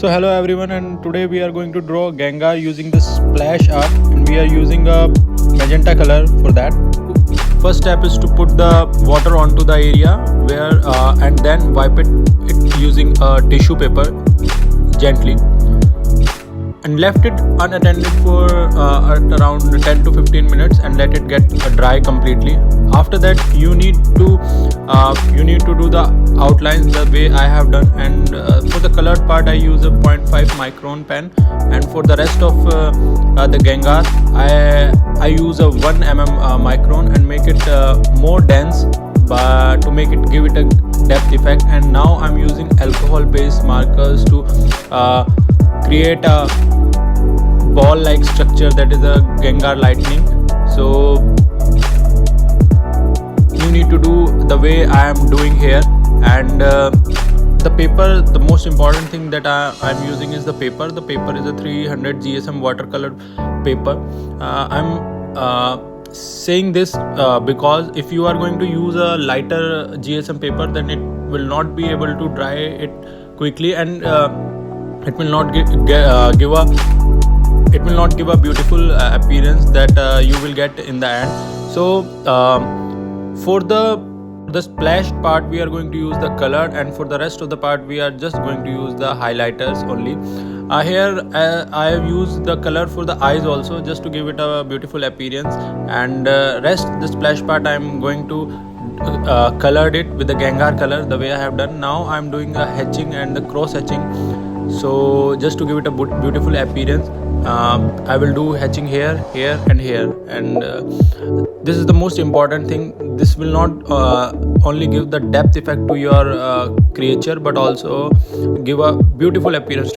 So hello everyone, and today we are going to draw Gengar using the splash art, and we are using a magenta color for that. First step is to put the water onto the area where and then wipe it using a tissue paper gently, and left it unattended for at around 10 to 15 minutes and let it get dry completely. After that you need to do the outlines the way I have done, and for the colored part I use a 0.5 micron pen, and for the rest of the Gengar I use a 1 micron and make it more dense, but to make it give it a depth effect. And now I'm using alcohol based markers to create a ball like structure, that is a Gengar lightning. So you need to do the way I am doing here. And the paper, the most important thing that I'm using is the paper. The paper is a 300 GSM watercolor paper. I'm saying this because if you are going to use a lighter GSM paper, then it will not be able to dry it quickly, and it will not give a beautiful appearance that you will get in the end. So for the splashed part we are going to use the colored, and for the rest of the part we are just going to use the highlighters only. Here I have used the color for the eyes also, just to give it a beautiful appearance, and rest the splash part I am going to colored it with the Gengar color the way I have done. Now I am doing a hatching and the cross hatching, so just to give it a beautiful appearance, I will do hatching here, here and here. And this is the most important thing. This will not only give the depth effect to your creature, but also give a beautiful appearance.